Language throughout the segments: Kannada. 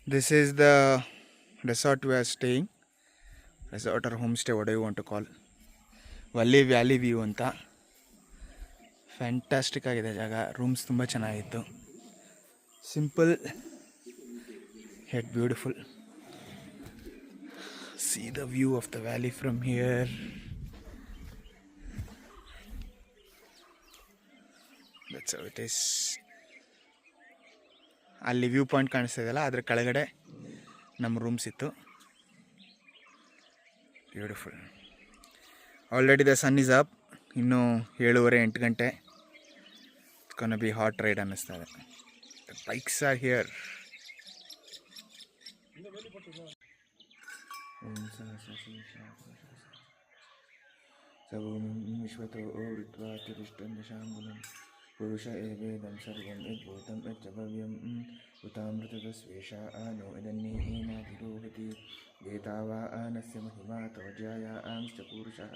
This is the resort we are staying. Resort or homestay, whatever you want to call. Valli Valley View ಅಂತ. ಫ್ಯಾಂಟಾಸ್ಟಿಕ್ ಆಗಿದೆ ಜಾಗ. ರೂಮ್ಸ್ ತುಂಬ ಚೆನ್ನಾಗಿತ್ತು. Simple yet beautiful. See the view of the valley from here. That's how it is. ಅಲ್ಲಿ ವ್ಯೂ ಪಾಯಿಂಟ್ ಕಾಣಿಸ್ತಾ ಇದೆಯಲ್ಲ, ಅದ್ರ ಕೆಳಗಡೆ ನಮ್ಮ ರೂಮ್ಸ್ ಇತ್ತು. Beautiful. Already the sun is up. ಇನ್ನೂ 7:30-8 ಗಂಟೆ. It's gonna be hot ride ಅನ್ನಿಸ್ತಾ ಇದೆ. The bikes are here. ವಿಶ್ವತೋ ಋತ್ವಾ ತಿರುಷ್ಟಂ ಯಶಾಂಗುಲಂ ಪುರುಷ ಏವೇದಂ ಸರ್ವಂ ಯದ್ಭೂತಂ ಯಚ್ಚ ಭವ್ಯಂ ಉತಾಮೃತದ ಸ್ವೇಷ ಆನೋ ಇದನ್ನೇನಾಧಿರೋಹತಿ ವೇತಾವಾ ಆನಸ್ಯ ಮಹಿಮಾ ತವಜ್ಯಾಯ ಆಂಶ್ಚ ಪುರುಷಃ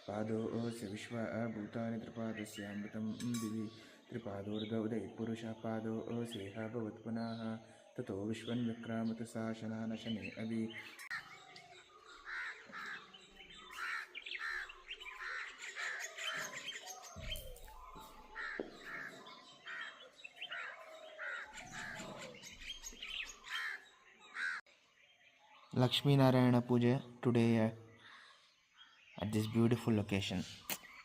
ಪಾದೋಸ್ಯ ವಿಶ್ವ ಭೂತಾನಿ ತ್ರಿಪಾದಸ್ಯಾಮೃತಂ ದಿವಿ ತ್ರಿಪಾದೋರ್ಧ ಉದಯ ಪುರುಷ ಪಾದೋಸ್ಯೇಹ ಭವತ್ ಪುನಃ ತಥೋ ವಿಶ್ವನ್ ವಿಕ್ರಾಮತ ಸಾ ಶನಾನ ಶನೇ ಅಭಿ. ಲಕ್ಷ್ಮೀನಾರಾಯಣ ಪೂಜೆ today at this beautiful location.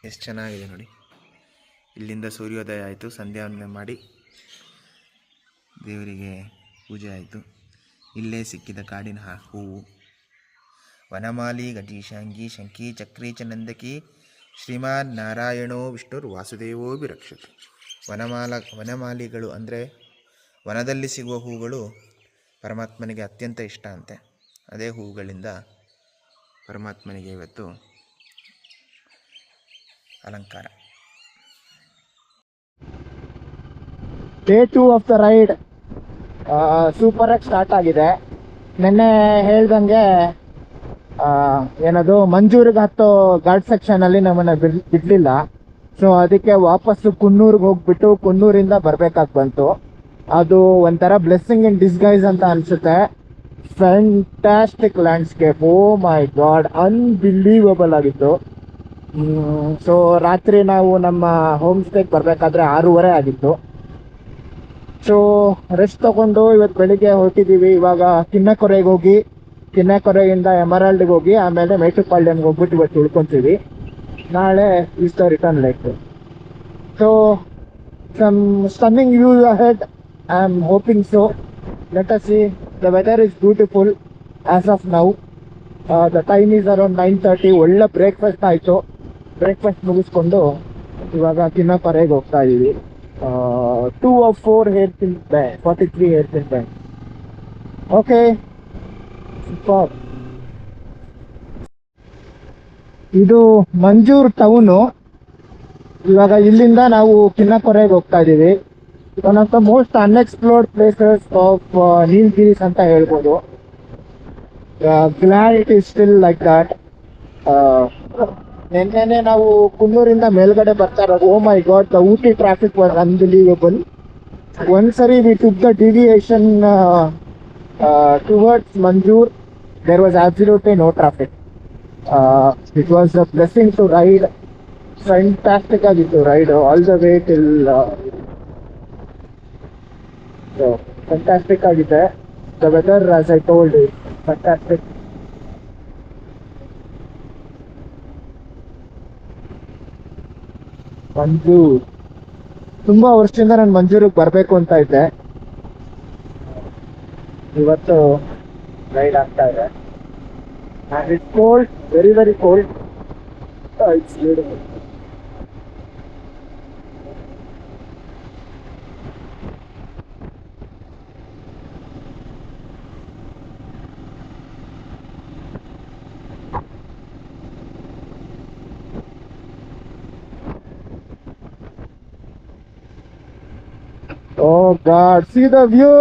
ಎಷ್ಟು ಚೆನ್ನಾಗಿದೆ ನೋಡಿ. ಇಲ್ಲಿಂದ ಸೂರ್ಯೋದಯ ಆಯಿತು, ಸಂಧ್ಯಾವಂದನೆ ಮಾಡಿ ದೇವರಿಗೆ ಪೂಜೆ ಆಯಿತು. ಇಲ್ಲೇ ಸಿಕ್ಕಿದ ಕಾಡಿನ ಹೂವು. ವನಮಾಲಿ ಗಜೀಶಾಂಗಿ ಶಂಕಿ ಚಕ್ರಿ ಚ ನಂದಕಿ ಶ್ರೀಮಾನ್ ನಾರಾಯಣೋ ವಿಷ್ಣುರ್ ವಾಸುದೇವೋ ವಿರಕ್ಷತೆ. ವನಮಾಲಿಗಳು ಅಂದರೆ ವನದಲ್ಲಿ ಸಿಗುವ ಹೂಗಳು ಪರಮಾತ್ಮನಿಗೆ ಅತ್ಯಂತ ಇಷ್ಟ ಅಂತೆ. ಅದೇ ಹೂವುಗಳಿಂದ ಪರಮಾತ್ಮನಿಗೆ ಇವತ್ತು ಅಲಂಕಾರ. ಡೇ 2 ಆಫ್ ದ ರೈಡ್ ಸೂಪರಾಗಿ ಸ್ಟಾರ್ಟ್ ಆಗಿದೆ. ನಿನ್ನೆ ಹೇಳ್ದಂಗೆ ಏನದು ಮಂಜೂರಿಗೆ ಹತ್ತೋ ಘಾಟ್ ಸೆಕ್ಷನಲ್ಲಿ ನಮ್ಮನ್ನು ಬಿಡಲಿಲ್ಲ. ಸೊ ಅದಕ್ಕೆ ವಾಪಸ್ಸು ಕುನ್ನೂರಿಗೆ ಹೋಗ್ಬಿಟ್ಟು ಕುನ್ನೂರಿಂದ ಬರಬೇಕಾಗಿ ಬಂತು. ಅದು ಒಂಥರ ಬ್ಲೆಸ್ಸಿಂಗ್ ಇನ್ ಡಿಸ್ಗೈಸ್ ಅಂತ ಅನಿಸುತ್ತೆ. Fantastic landscape. Oh my God, unbelievable ಆಗಿತ್ತು. ಸೊ ರಾತ್ರಿ ನಾವು ನಮ್ಮ ಹೋಮ್ ಸ್ಟೇಗೆ ಬರಬೇಕಾದ್ರೆ 6:30 ಆಗಿತ್ತು. ಸೊ ರೆಸ್ಟ್ ತಗೊಂಡು ಇವತ್ತು ಬೆಳಿಗ್ಗೆ ಹೊರಟಿದ್ದೀವಿ. ಇವಾಗ ಕಿನ್ನಕೊರೆಗೆ ಹೋಗಿ, ಕಿನ್ನಕೊರೆಯಿಂದ ಎಮರಾಲ್ಡ್ಗೆ ಹೋಗಿ, ಆಮೇಲೆ ಮೇಟುಪಾಳ್ಯಂಗೆ ಹೋಗ್ಬಿಟ್ಟು ಇವತ್ತು ಉಳ್ಕೊತೀವಿ. ನಾಳೆ is the return leg. So some stunning views ahead. I am hoping so. Let us see. The weather is beautiful as of now. The time is around 9:30. ಒಳ್ಳೆ ಬ್ರೇಕ್ಫಾಸ್ಟ್ ಆಯಿತು. ಬ್ರೇಕ್ಫಾಸ್ಟ್ ಮುಗಿಸ್ಕೊಂಡು ಇವಾಗ ಕಿನ್ನಕೊರೆಗೆ ಹೋಗ್ತಾ ಇದ್ದೀವಿ. 2 of 4 hairs in bed, 43 hairs in bed. Okay, super. ಇದು ಮಂಜೂರ್ ಟೌನು. ಇವಾಗ ಇಲ್ಲಿಂದ ನಾವು ಕಿನ್ನಕೊರೆಗೆ ಹೋಗ್ತಾ ಇದ್ದೀವಿ. One of the most unexplored places of Nilgiris ಅಂತ ಹೇಳ್ಬೋದು. Glad it is still like that. ನಿನ್ನೆ ನಾವು ಕುನ್ನೂರಿಂದ ಮೇಲ್ಗಡೆ ಬರ್ತಾ ಇರೋದು. Oh my God, the Ooty traffic was unbelievable. ಒಂದ್ಸರಿ we took the deviation towards Manjoor. There was absolutely no traffic. It was a blessing to ride. Fantastic ಆಗಿತ್ತು ride all the way till. Fantastic ಆಗಿದೆ. The weather as I told is fantastic. ಮಂಜೂರ್ ತುಂಬಾ ವರ್ಷದಿಂದ ನಾನು ಮಂಜೂರಿಗೆ ಬರಬೇಕು ಅಂತ ಇದ್ದೆ. ಇವತ್ತು ರೈಡ್ ಆಗ್ತಾ ಇದೆ. And it's cold, very very cold. It's beautiful. Oh God, see the view.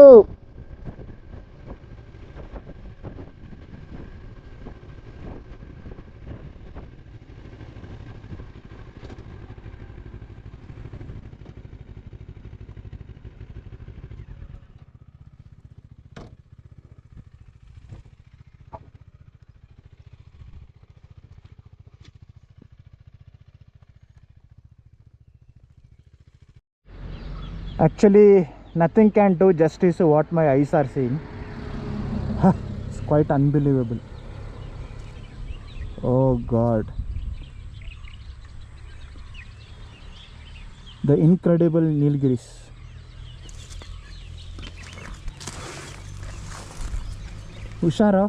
Actually, nothing can do justice to what my eyes are seeing. It's quite unbelievable. Oh God. The incredible Nilgiris. ಹುಷಾರು.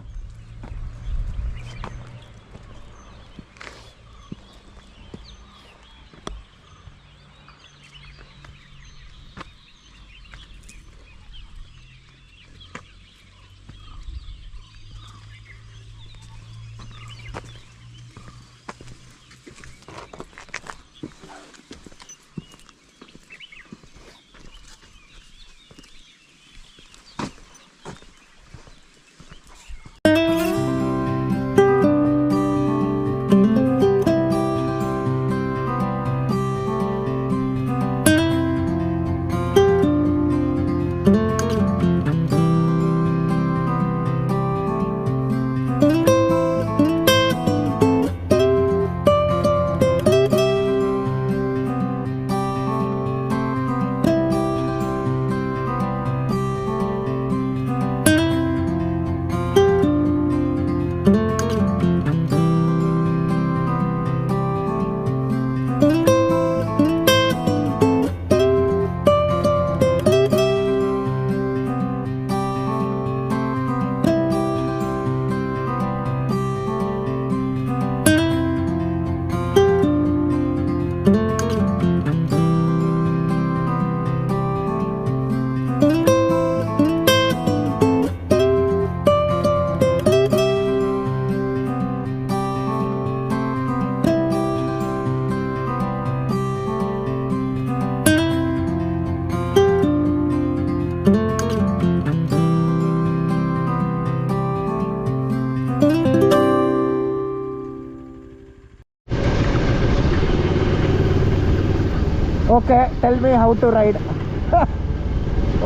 Okay, tell me how to ride.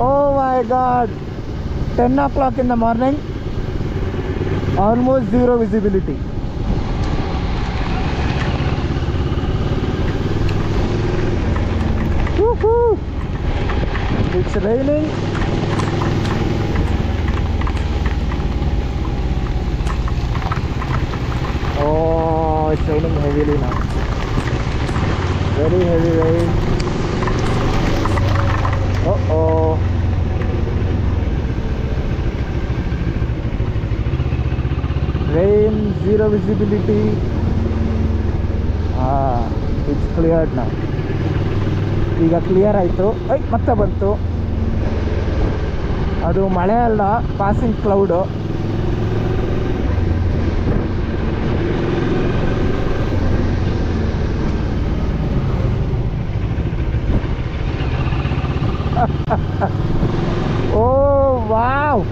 Oh my God. 10 o'clock in the morning. Almost zero visibility. Woohoo! It's raining. Oh, it's raining heavily now. Very heavy rain. Uh-oh. Rain, zero visibility. It's cleared now. ಈಗ ಕ್ಲಿಯರ್ ಆಯಿತು. ಮತ್ತೆ ಬಂತು. ಅದು ಮಳೆ ಅಲ್ಲ, ಪಾಸಿಂಗ್ ಕ್ಲೌಡು. ಓ ವಾವ್.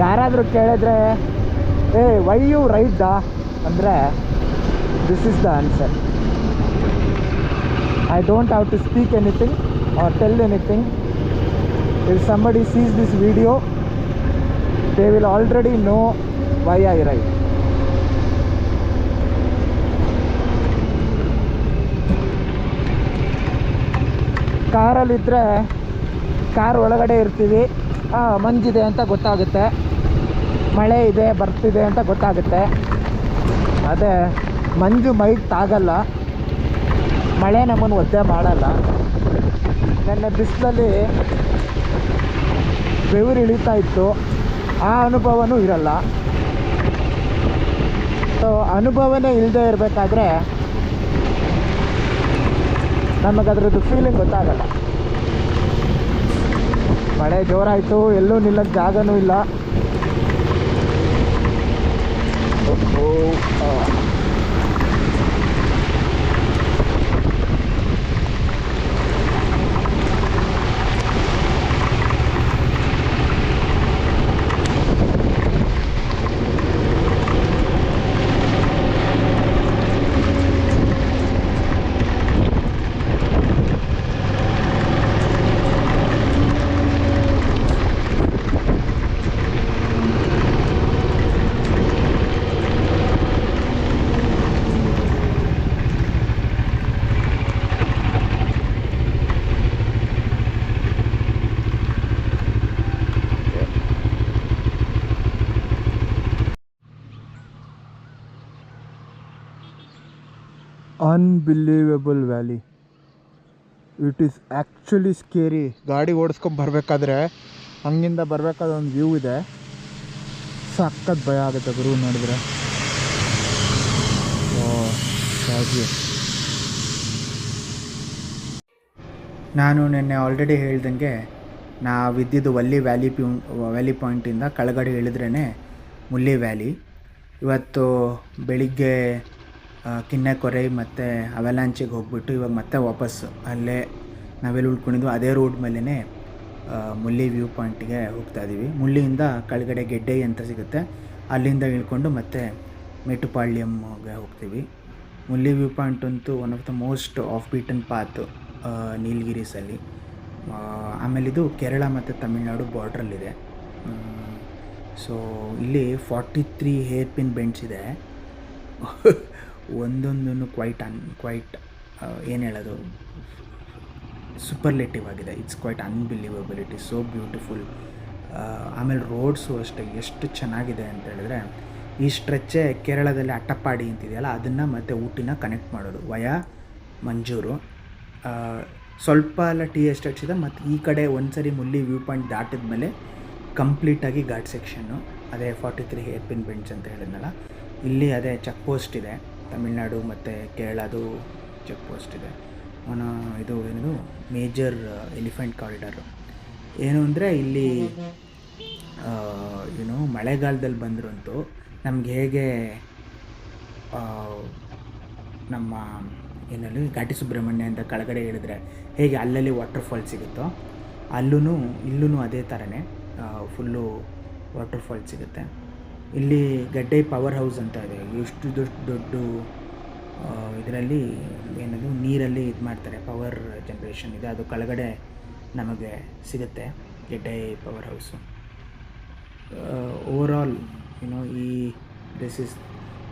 ಯಾರಾದರೂ ಕೇಳಿದ್ರೆ ವೈ ಯು ರೈಡ್ ಅಂದರೆ this is the answer. I don't have to speak anything or tell anything. If somebody sees this video, they will already know why I ride. ಕಾರಲ್ಲಿದ್ದರೆ ಕಾರ್ ಒಳಗಡೆ ಇರ್ತೀವಿ, ಮಂಜಿದೆ ಅಂತ ಗೊತ್ತಾಗುತ್ತೆ, ಮಳೆ ಇದೆ ಬರ್ತಿದೆ ಅಂತ ಗೊತ್ತಾಗುತ್ತೆ. ಅದೇ ಮಂಜು ಮೈಗೆ ತಾಗಲ್ಲ, ಮಳೆ ನಮ್ಮನ್ನು ಒದ್ದೆ ಮಾಡಲ್ಲ. ನೆನ್ನೆ ಬಿಸಿಲಲ್ಲಿ ಬೆವರು ಇಳಿತಾ ಇತ್ತು, ಆ ಅನುಭವನೂ ಇರಲ್ಲ. ಸೊ ಅನುಭವನೇ ಇಲ್ಲದೆ ಇರಬೇಕಾದ್ರೆ ನಮಗದ್ರದ್ದು ಫೀಲಿಂಗ್ ಗೊತ್ತಾಗಲ್ಲ. ಮಳೆ ಜೋರಾಯಿತು, ಎಲ್ಲೂ ನಿಲ್ಲಕ್ಕೆ ಜಾಗನೂ ಇಲ್ಲ. Unbelievable valley. It is actually scary. ಗಾಡಿ ಓಡಿಸ್ಕೊಂಡು ಬರಬೇಕಾದ್ರೆ ಹಂಗಿಂದ ಬರಬೇಕಾದ ಒಂದು ವ್ಯೂ ಇದೆ, ಸಖತ್ ಭಯ ಆಗುತ್ತೆ ಗುರು ನೋಡಿದ್ರೆ. ನಾನು ನಿನ್ನೆ ಆಲ್ರೆಡಿ ಹೇಳ್ದಂಗೆ ನಾವಿದ್ದಿದ್ದು ವ್ಯಾಲಿ ಪಾಯಿಂಟಿಂದ ಕೆಳಗಡೆ ಇಳಿದ್ರೇ ಮುಲ್ಲಿ ವ್ಯಾಲಿ. ಇವತ್ತು ಬೆಳಿಗ್ಗೆ ಕಿನ್ನೆಕೊರೆ ಮತ್ತು ಅವೆಲಾಂಚಿಗೆ ಹೋಗ್ಬಿಟ್ಟು ಇವಾಗ ಮತ್ತೆ ವಾಪಸ್ಸು ಅಲ್ಲೇ ನಾವೆಲ್ಲಿ ಉಳ್ಕೊಂಡಿದ್ವು ಅದೇ ರೋಡ್ ಮೇಲೇ ಮುಲ್ಲಿ ವ್ಯೂ ಪಾಯಿಂಟಿಗೆ ಹೋಗ್ತಾಯಿದ್ದೀವಿ. ಮುಲ್ಲಿಯಿಂದ ಕೆಳಗಡೆ ಗೆಡ್ಡೆ ಅಂತ ಸಿಗುತ್ತೆ, ಅಲ್ಲಿಂದ ಇಳ್ಕೊಂಡು ಮತ್ತೆ ಮೇಟುಪಾಳ್ಯಂಗೆ ಹೋಗ್ತೀವಿ. ಮುಲ್ಲಿ ವ್ಯೂ ಪಾಯಿಂಟ್ ಅಂತೂ one of the most off beaten path ನೀಲಗಿರೀಸಲ್ಲಿ. ಆಮೇಲೆ ಇದು ಕೇರಳ ಮತ್ತು ತಮಿಳ್ನಾಡು ಬಾರ್ಡ್ರಲ್ಲಿದೆ. ಸೊ ಇಲ್ಲಿ 43 ಹೇರ್ ಪಿನ್ ಬೆಂಡ್ಸ್ ಇದೆ. ಒಂದೊಂದನ್ನು ಕ್ವೈಟ್ ಏನು ಹೇಳೋದು, ಸೂಪರ್ಲೇಟಿವ್ ಆಗಿದೆ. It's quite unbelievable, it is so beautiful. ಆಮೇಲೆ ರೋಡ್ಸು ಅಷ್ಟೇ ಎಷ್ಟು ಚೆನ್ನಾಗಿದೆ ಅಂತ ಹೇಳಿದ್ರೆ, ಈ ಸ್ಟ್ರೆಚ್ಚೇ ಕೇರಳದಲ್ಲಿ ಅಟ್ಟಪ್ಪಾಡಿ ಅಂತಿದೆಯಲ್ಲ ಅದನ್ನು ಮತ್ತು ಊಟಿನ ಕನೆಕ್ಟ್ ಮಾಡೋದು ವಯಾ ಮಂಜೂರು. ಸ್ವಲ್ಪ ಎಲ್ಲ ಟೀ ಎಸ್ಟೇಟ್ಸ್ ಇದೆ. ಮತ್ತು ಈ ಕಡೆ ಒಂದು ಸರಿ ಮುಲ್ಲಿ ವ್ಯೂ ಪಾಯಿಂಟ್ ದಾಟಿದ ಮೇಲೆ ಕಂಪ್ಲೀಟಾಗಿ ಘಾಟ್ ಸೆಕ್ಷನ್ನು, ಅದೇ 43 ಹೇರ್ ಪಿನ್ ಬೆಂಡ್ಸ್ ಅಂತ ಹೇಳಿದ್ನಲ್ಲ, ಇಲ್ಲಿ ಅದೇ ಚೆಕ್ ಪೋಸ್ಟ್ ಇದೆ. ತಮಿಳ್ನಾಡು ಮತ್ತು ಕೇರಳದು ಚೆಕ್ ಪೋಸ್ಟ್ ಇದೆ. ಇದು ಏನದು ಮೇಜರ್ ಎಲಿಫೆಂಟ್ ಕಾರಿಡಾರು. ಏನು ಅಂದರೆ ಇಲ್ಲಿ ಮಳೆಗಾಲದಲ್ಲಿ ಬಂದ್ರಂತೂ ನಮ್ಗೆ ಹೇಗೆ ನಮ್ಮ ಏನಲ್ಲಿ ಘಾಟಿ ಸುಬ್ರಹ್ಮಣ್ಯ ಅಂತ ಕೆಳಗಡೆ ಇಳಿದ್ರೆ ಹೇಗೆ ಅಲ್ಲಲ್ಲಿ ವಾಟರ್ಫಾಲ್ ಸಿಗುತ್ತೋ ಇಲ್ಲೂ ಅದೇ ಥರನೇ ಫುಲ್ಲು ವಾಟರ್ಫಾಲ್ ಸಿಗುತ್ತೆ. ಇಲ್ಲಿ ಗಡ್ಡೆ ಪವರ್ ಹೌಸ್ ಅಂತ ಇದೆ. ಎಷ್ಟು ದೊಡ್ಡ ಇದರಲ್ಲಿ ಏನದು ನೀರಲ್ಲಿ ಇದು ಮಾಡ್ತಾರೆ, ಪವರ್ ಜನ್ರೇಷನ್ ಇದೆ, ಅದು ಕೆಳಗಡೆ ನಮಗೆ ಸಿಗುತ್ತೆ ಗೆಡ್ಡೆ power house. Overall this is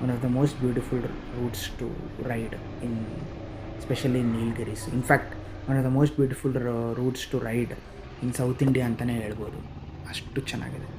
one of the most beautiful routes to ride especially in Nilgiris. In fact, one of the most beautiful routes to ride in South India ಅಂತಲೇ ಹೇಳ್ಬೋದು, ಅಷ್ಟು ಚೆನ್ನಾಗಿದೆ.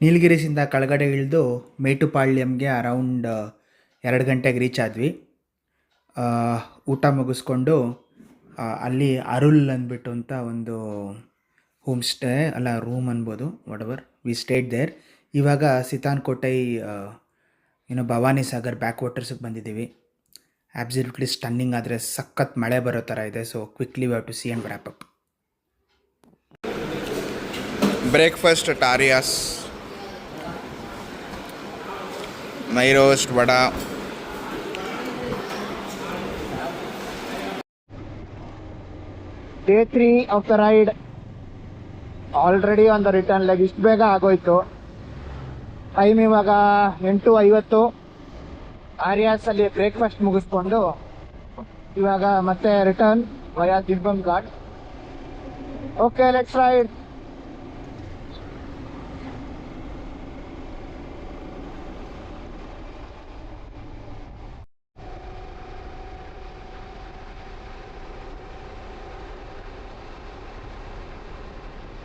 ನೀಲಗಿರಿಸಿಂದ ಕೆಳಗಡೆ ಇಳಿದು ಮೇಟುಪಾಳ್ಯಂಗೆ ಅರೌಂಡ್ 2 ಗಂಟೆಗೆ ರೀಚ್ ಆದ್ವಿ. ಊಟ ಮುಗಿಸ್ಕೊಂಡು ಅಲ್ಲಿ ಅರುಲ್ ಅಂದ್ಬಿಟ್ಟು ಅಂತ ಒಂದು ಹೋಮ್ ಸ್ಟೇ ಅಲ್ಲ ರೂಮ್ ಅನ್ಬೋದು, ವಾಟೆವರ್, ವಿ ಸ್ಟೇಡ್ ದೇರ್. ಇವಾಗ ಸಿತಾನ್ಕೋಟೈ ಭವಾನಿ ಸಾಗರ್ ಬ್ಯಾಕ್ ವಾಟರ್ಸಿಗೆ ಬಂದಿದ್ದೀವಿ. ಆಬ್ಸಲ್ಯೂಟ್ಲಿ ಸ್ಟನ್ನಿಂಗ್, ಆದರೆ ಸಖತ್ ಮಳೆ ಬರೋ ಥರ ಇದೆ. So quickly we have to see and wrap up. Breakfast ಟಾರಿಯಾಸ್, my roast vada. Day 3 of the ride already on the return leg. ಇಷ್ಟು ಬೇಗ ಆಗೋಯ್ತು. ಟೈಮ್ ಇವಾಗ 8:50. ಆರ್ಯಾಸಲ್ಲಿ ಬ್ರೇಕ್ಫಾಸ್ಟ್ ಮುಗಿಸ್ಕೊಂಡು ಇವಾಗ ಮತ್ತೆ return via Dhimbam Ghat. Okay, let's ride.